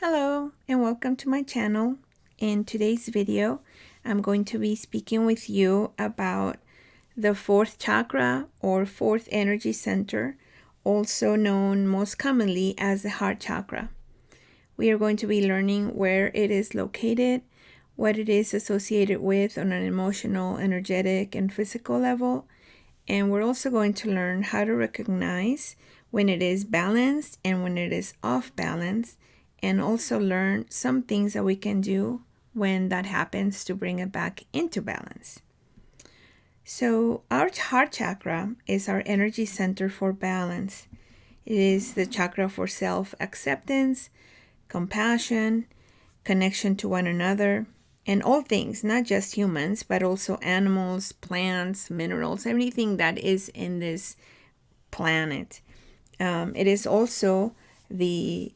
Hello and welcome to my channel. In today's video, I'm going to be speaking with you about the fourth chakra or fourth energy center, also known most commonly as the heart chakra. We are going to be learning where it is located, what it is associated with on an emotional, energetic, and physical level, and we're also going to learn how to recognize when it is balanced and when it is off balance, and also learn some things that we can do when that happens to bring it back into balance. So our heart chakra is our energy center for balance. It is the chakra for self-acceptance, compassion, connection to one another, and all things, not just humans, but also animals, plants, minerals, everything that is in this planet. It is also the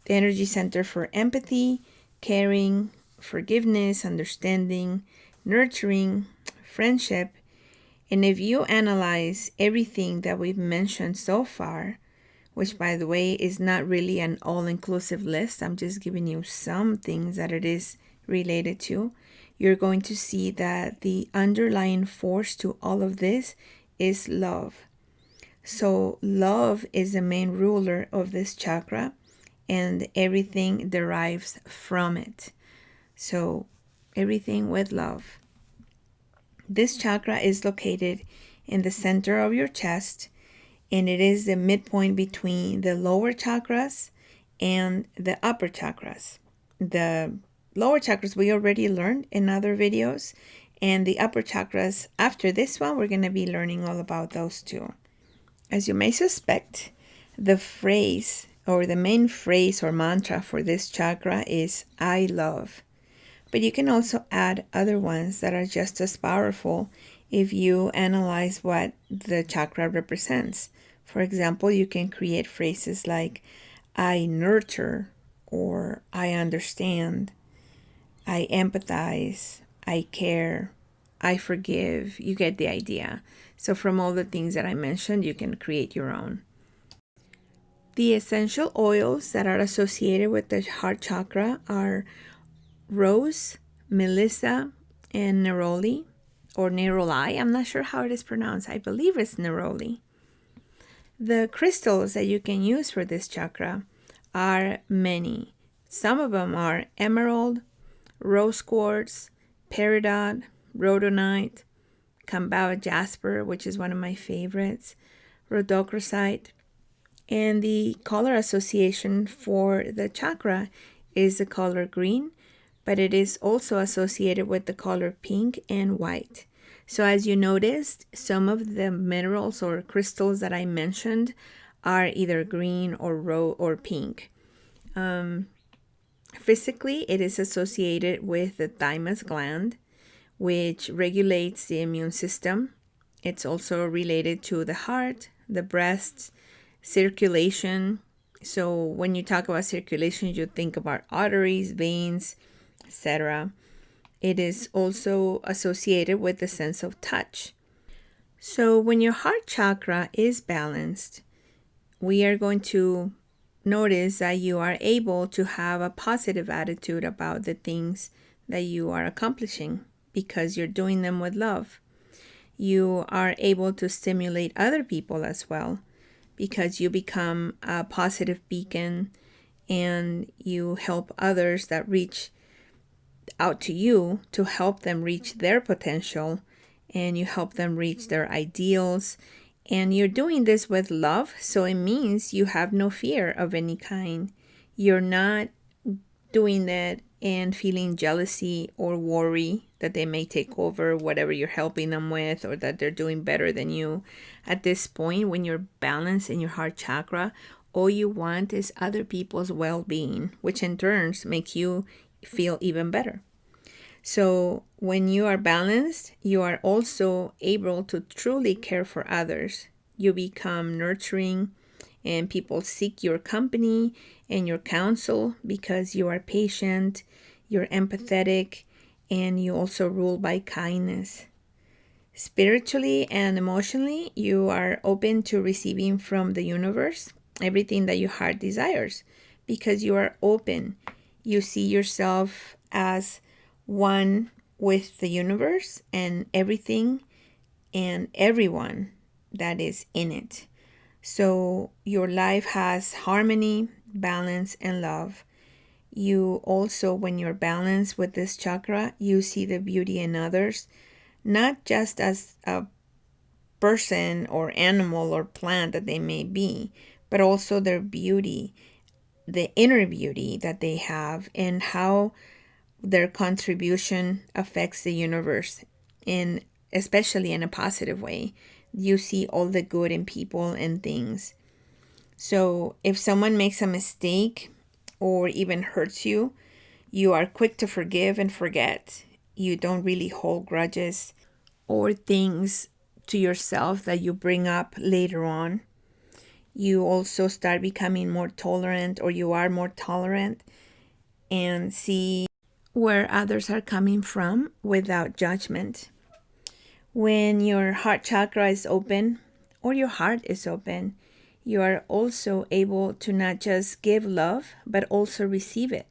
energy center for empathy, caring, forgiveness, understanding, nurturing, friendship. And if you analyze everything that we've mentioned so far, which by the way is not really an all-inclusive list, I'm just giving you some things that it is related to, you're going to see that the underlying force to all of this is love. So love is the main ruler of this chakra, and everything derives from it. So everything with love. This chakra is located in the center of your chest, and it is the midpoint between the lower chakras and the upper chakras. The lower chakras we already learned in other videos, and the upper chakras, after this one, we're going to be learning all about those too. As you may suspect, the phrase or the main phrase or mantra for this chakra is I love. But you can also add other ones that are just as powerful if you analyze what the chakra represents. For example, you can create phrases like I nurture, or I understand, I empathize, I care, I forgive. You get the idea. So from all the things that I mentioned, you can create your own. The essential oils that are associated with the heart chakra are rose, melissa, and neroli, or neroli. I'm not sure how it is pronounced. I believe it's neroli. The crystals that you can use for this chakra are many. Some of them are emerald, rose quartz, peridot, rhodonite, Kambaba jasper, which is one of my favorites, rhodochrosite, and the color association for the chakra is the color green, but it is also associated with the color pink and white. So as you noticed, some of the minerals or crystals that I mentioned are either green or pink. Physically, it is associated with the thymus gland, which regulates the immune system. It's also related to the heart, the breasts, circulation. So when you talk about circulation, you think about arteries, veins, etc. It is also associated with the sense of touch. So when your heart chakra is balanced, we are going to notice that you are able to have a positive attitude about the things that you are accomplishing because you're doing them with love. You are able to stimulate other people as well because you become a positive beacon and you help others that reach out to you to help them reach their potential, and you help them reach their ideals, and you're doing this with love, so it means you have no fear of any kind. You're not doing that and feeling jealousy or worry that they may take over whatever you're helping them with, or that they're doing better than you. At this point, when you're balanced in your heart chakra, all you want is other people's well-being, which in turn make you feel even better. So when you are balanced, you are also able to truly care for others. You become nurturing, and people seek your company and your counsel because you are patient, you're empathetic, and you also rule by kindness. Spiritually and emotionally, you are open to receiving from the universe everything that your heart desires because you are open. You see yourself as one with the universe and everything and everyone that is in it. So your life has harmony, balance, and love. You also, when you're balanced with this chakra, you see the beauty in others, not just as a person or animal or plant that they may be, but also their beauty, the inner beauty that they have, and how their contribution affects the universe, in especially in a positive way. You see all the good in people and things. So if someone makes a mistake or even hurts you, you are quick to forgive and forget. You don't really hold grudges or things to yourself that you bring up later on. You also start becoming more tolerant, or you are more tolerant, and see where others are coming from without judgment. When your heart chakra is open, or your heart is open, you are also able to not just give love, but also receive it.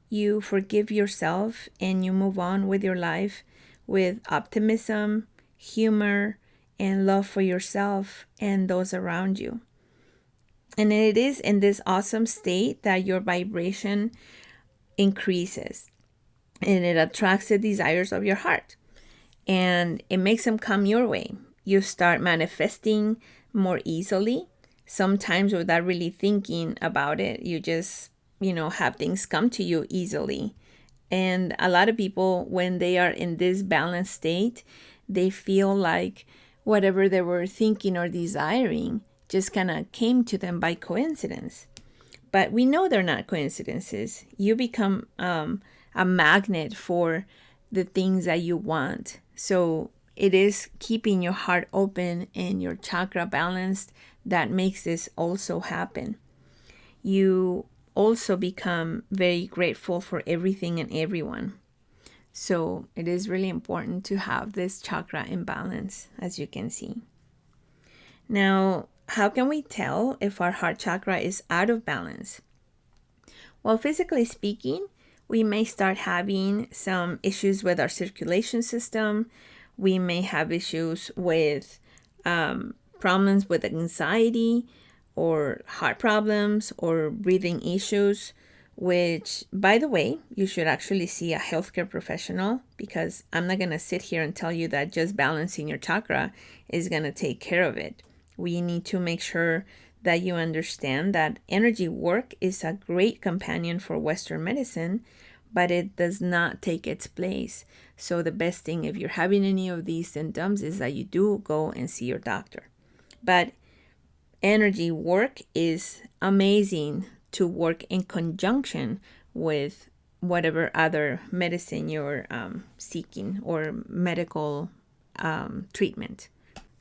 You forgive yourself and you move on with your life with optimism, humor, and love for yourself and those around you. And it is in this awesome state that your vibration increases and it attracts the desires of your heart and it makes them come your way. You start manifesting more easily, sometimes without really thinking about it. You just, have things come to you easily. And a lot of people, when they are in this balanced state, they feel like whatever they were thinking or desiring just kind of came to them by coincidence. But we know they're not coincidences. You become a magnet for the things that you want. So it is keeping your heart open and your chakra balanced that makes this also happen. You also become very grateful for everything and everyone. So it is really important to have this chakra in balance, as you can see. Now, how can we tell if our heart chakra is out of balance? Well, physically speaking, we may start having some issues with our circulation system. We may have issues with problems with anxiety or heart problems or breathing issues, which, by the way, you should actually see a healthcare professional, because I'm not going to sit here and tell you that just balancing your chakra is going to take care of it. We need to make sure that you understand that energy work is a great companion for Western medicine, but it does not take its place. So the best thing, if you're having any of these symptoms, is that you do go and see your doctor. But energy work is amazing to work in conjunction with whatever other medicine you're seeking or medical treatment.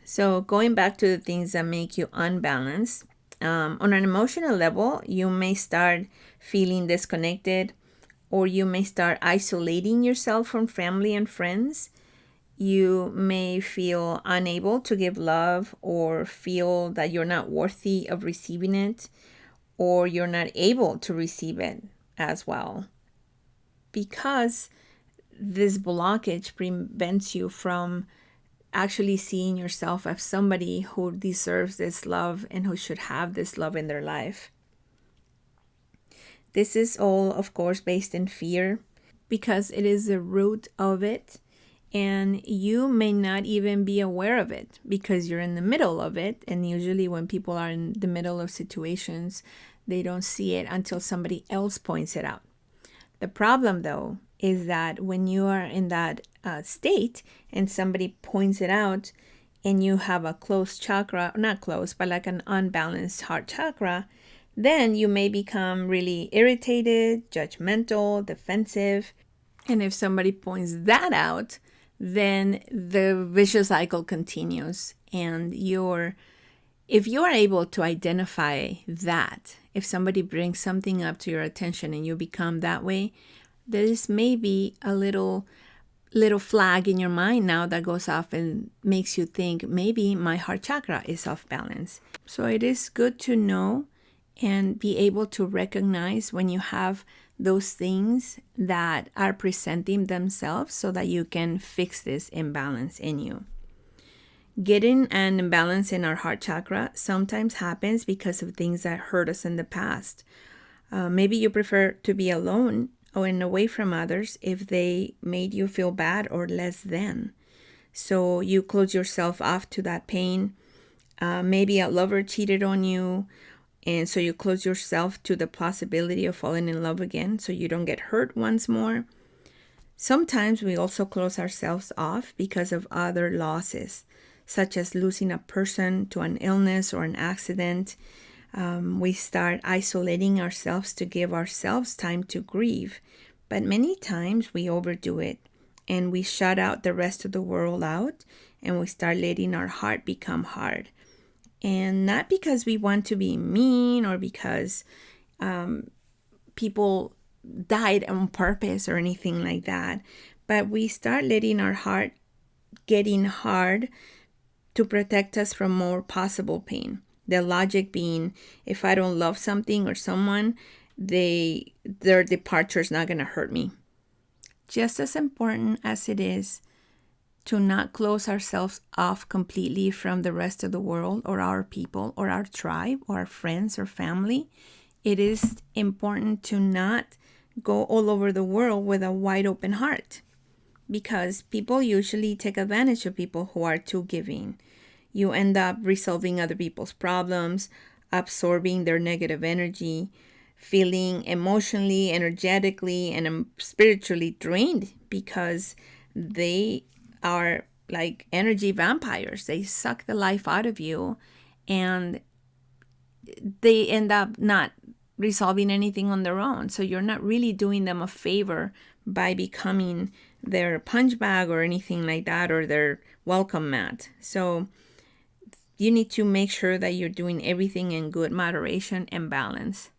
So going back to the things that make you unbalanced, on an emotional level, you may start feeling disconnected, or you may start isolating yourself from family and friends. You may feel unable to give love, or feel that you're not worthy of receiving it, or you're not able to receive it as well, because this blockage prevents you from actually seeing yourself as somebody who deserves this love and who should have this love in their life. This is all, of course, based in fear, because it is the root of it. And you may not even be aware of it because you're in the middle of it. And usually when people are in the middle of situations, they don't see it until somebody else points it out. The problem, though, is that when you are in that state and somebody points it out, and you have a closed chakra, not closed, but like an unbalanced heart chakra, then you may become really irritated, judgmental, defensive. And if somebody points that out, then the vicious cycle continues. And if you're able to identify that, if somebody brings something up to your attention and you become that way, this may be a little flag in your mind now that goes off and makes you think, maybe my heart chakra is off balance. So it is good to know and be able to recognize when you have those things that are presenting themselves so that you can fix this imbalance in you. Getting an imbalance in our heart chakra sometimes happens because of things that hurt us in the past. Maybe you prefer to be alone or away from others if they made you feel bad or less than. So you close yourself off to that pain. Maybe a lover cheated on you, and so you close yourself to the possibility of falling in love again so you don't get hurt once more. Sometimes we also close ourselves off because of other losses, such as losing a person to an illness or an accident. We start isolating ourselves to give ourselves time to grieve. But many times we overdo it and we shut out the rest of the world out, and we start letting our heart become hard. And not because we want to be mean or because people died on purpose or anything like that, but we start letting our heart getting hard to protect us from more possible pain. The logic being, if I don't love something or someone, their departure is not going to hurt me. Just as important as it is to not close ourselves off completely from the rest of the world or our people or our tribe or our friends or family, it is important to not go all over the world with a wide open heart, because people usually take advantage of people who are too giving. You end up resolving other people's problems, absorbing their negative energy, feeling emotionally, energetically, and spiritually drained because they are like energy vampires. They suck the life out of you, and they end up not resolving anything on their own. So you're not really doing them a favor by becoming their punch bag or anything like that, or their welcome mat. So you need to make sure that you're doing everything in good moderation and balance.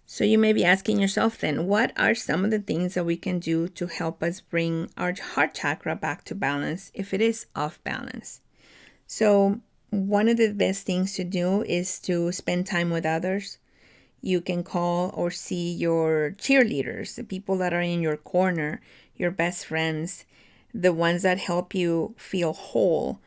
So you may be asking yourself then, what are some of the things that we can do to help us bring our heart chakra back to balance if it is off balance? So one of the best things to do is to spend time with others. You can call or see your cheerleaders, the people that are in your corner, your best friends, the ones that help you feel whole,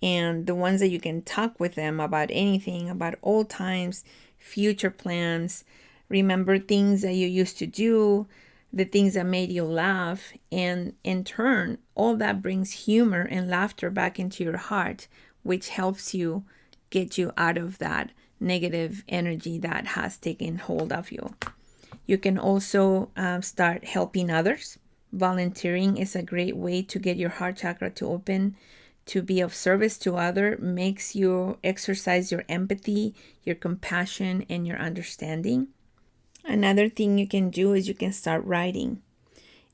and the ones that you can talk with them about anything, about old times, future plans, remember things that you used to do, the things that made you laugh, and in turn, all that brings humor and laughter back into your heart, which helps you get you out of that negative energy that has taken hold of you. You can also start helping others. Volunteering is a great way to get your heart chakra to open. To be of service to others makes you exercise your empathy, your compassion, and your understanding. Another thing you can do is you can start writing.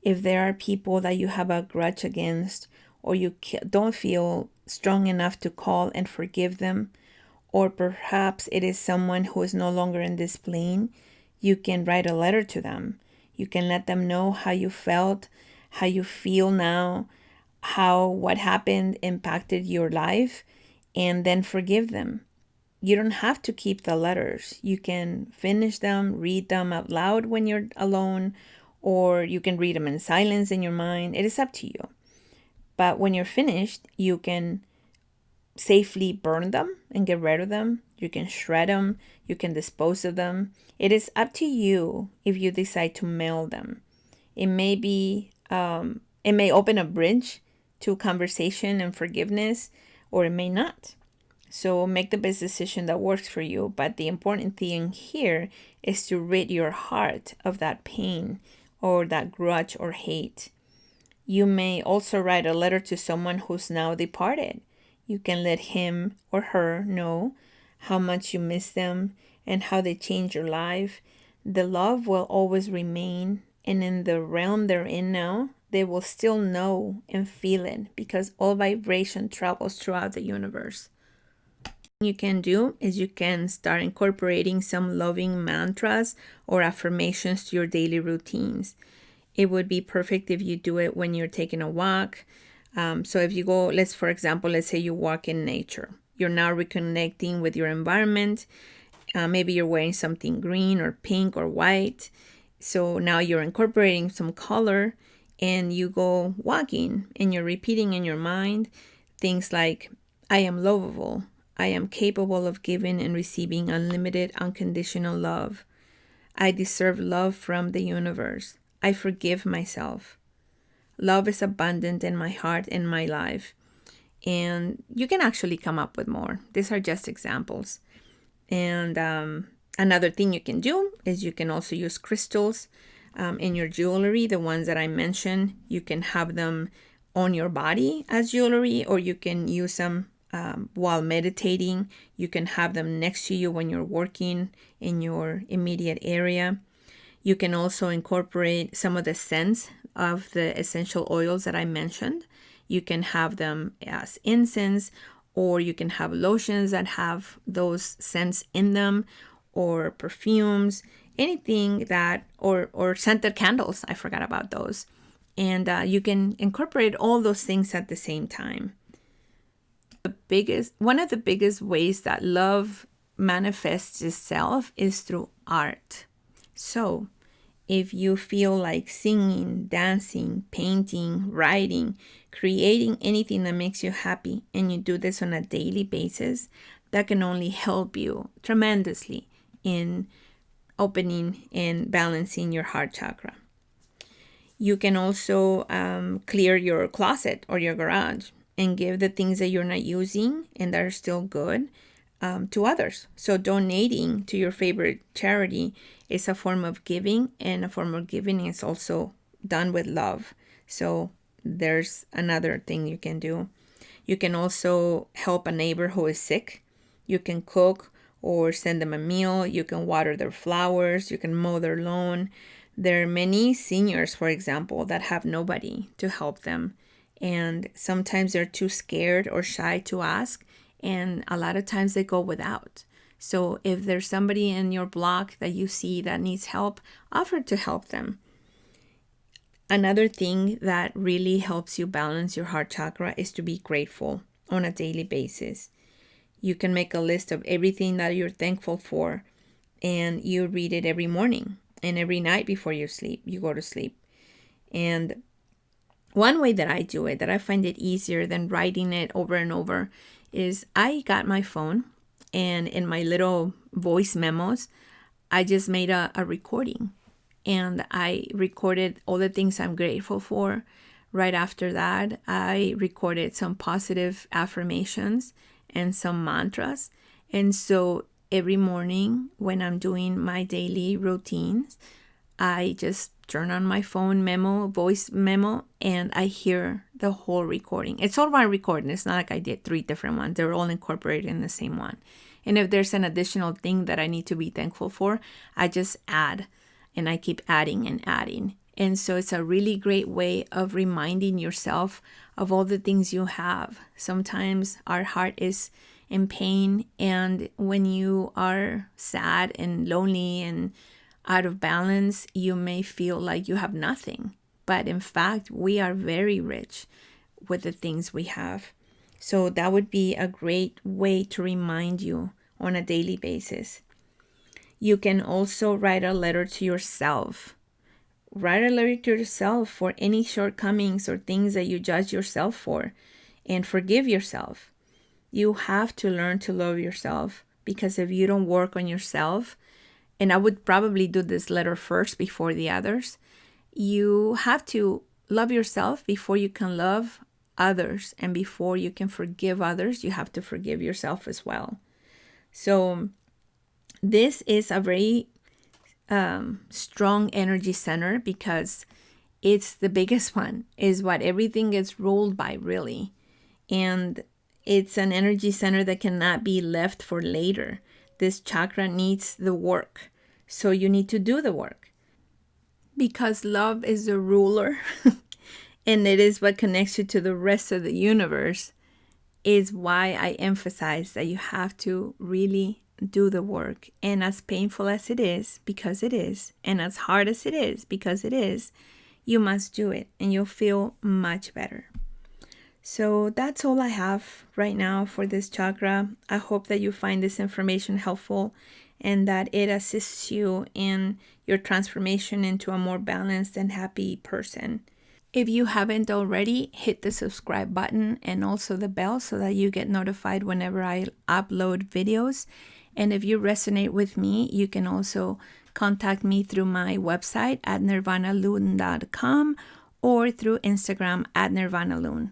If there are people that you have a grudge against, or you don't feel strong enough to call and forgive them, or perhaps it is someone who is no longer in this plane, you can write a letter to them. You can let them know how you felt, how you feel now, how what happened impacted your life, and then forgive them. You don't have to keep the letters. You can finish them, read them out loud when you're alone, or you can read them in silence in your mind. It is up to you. But when you're finished, you can safely burn them and get rid of them. You can shred them. You can dispose of them. It is up to you if you decide to mail them. It may open a bridge to conversation and forgiveness, or it may not. So make the best decision that works for you. But the important thing here is to rid your heart of that pain or that grudge or hate. You may also write a letter to someone who's now departed. You can let him or her know how much you miss them and how they changed your life. The love will always remain, and in the realm they're in now, they will still know and feel it, because all vibration travels throughout the universe. What you can do is you can start incorporating some loving mantras or affirmations to your daily routines. It would be perfect if you do it when you're taking a walk. So if you go, let's say you walk in nature. You're now reconnecting with your environment, Maybe you're wearing something green or pink or white. So now you're incorporating some color, and you go walking and you're repeating in your mind things like, I am lovable. I am capable of giving and receiving unlimited, unconditional love. I deserve love from the universe. I forgive myself. Love is abundant in my heart and my life. And you can actually come up with more. These are just examples. And another thing you can do is you can also use crystals in your jewelry. The ones that I mentioned, you can have them on your body as jewelry, or you can use them while meditating. You can have them next to you when you're working in your immediate area. You can also incorporate some of the scents of the essential oils that I mentioned. You can have them as incense, or you can have lotions that have those scents in them, or perfumes, anything that, or scented candles. I forgot about those. And you can incorporate all those things at the same time. One of the biggest ways that love manifests itself is through art. So if you feel like singing, dancing, painting, writing, creating anything that makes you happy, and you do this on a daily basis, that can only help you tremendously in opening and balancing your heart chakra. You can also clear your closet or your garage and give the things that you're not using and that are still good to others. So donating to your favorite charity is a form of giving, and a form of giving is also done with love. So there's another thing you can do. You can also help a neighbor who is sick. You can cook or send them a meal. You can water their flowers. You can mow their lawn. There are many seniors, for example, that have nobody to help them. And sometimes they're too scared or shy to ask. And a lot of times they go without. So if there's somebody in your block that you see that needs help, offer to help them. Another thing that really helps you balance your heart chakra is to be grateful on a daily basis. You can make a list of everything that you're thankful for, and you read it every morning and every night before you go to sleep. And one way that I do it, that I find it easier than writing it over and over, is I got my phone, and in my little voice memos, I just made a recording, and I recorded all the things I'm grateful for. Right after that, I recorded some positive affirmations and some mantras. And so every morning when I'm doing my daily routines, I just turn on my phone voice memo, and I hear the whole recording. It's all one recording. It's not like I did 3 different ones. They're all incorporated in the same one. And if there's an additional thing that I need to be thankful for, I just add, and I keep adding and adding. And so it's a really great way of reminding yourself of all the things you have. Sometimes our heart is in pain, and when you are sad and lonely and out of balance, you may feel like you have nothing. But in fact, we are very rich with the things we have. So that would be a great way to remind you on a daily basis. You can also write a letter to yourself. Write a letter to yourself for any shortcomings or things that you judge yourself for, and forgive yourself. You have to learn to love yourself, because if you don't work on yourself, and I would probably do this letter first before the others, you have to love yourself before you can love others, and before you can forgive others, you have to forgive yourself as well. So this is a very strong energy center, because it's the biggest one, is what everything gets ruled by, really. And it's an energy center that cannot be left for later. This chakra needs the work. So you need to do the work, because love is the ruler and it is what connects you to the rest of the universe. Is why I emphasize that you have to really do the work. And as painful as it is, because it is, and as hard as it is, because it is, you must do it, and you'll feel much better. So that's all I have right now for this chakra. I hope that you find this information helpful, and that it assists you in your transformation into a more balanced and happy person. If you haven't already, hit the subscribe button and also the bell so that you get notified whenever I upload videos. And if you resonate with me, you can also contact me through my website at nirvanaloon.com or through Instagram at nirvanaloon.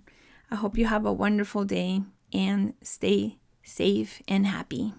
I hope you have a wonderful day and stay safe and happy.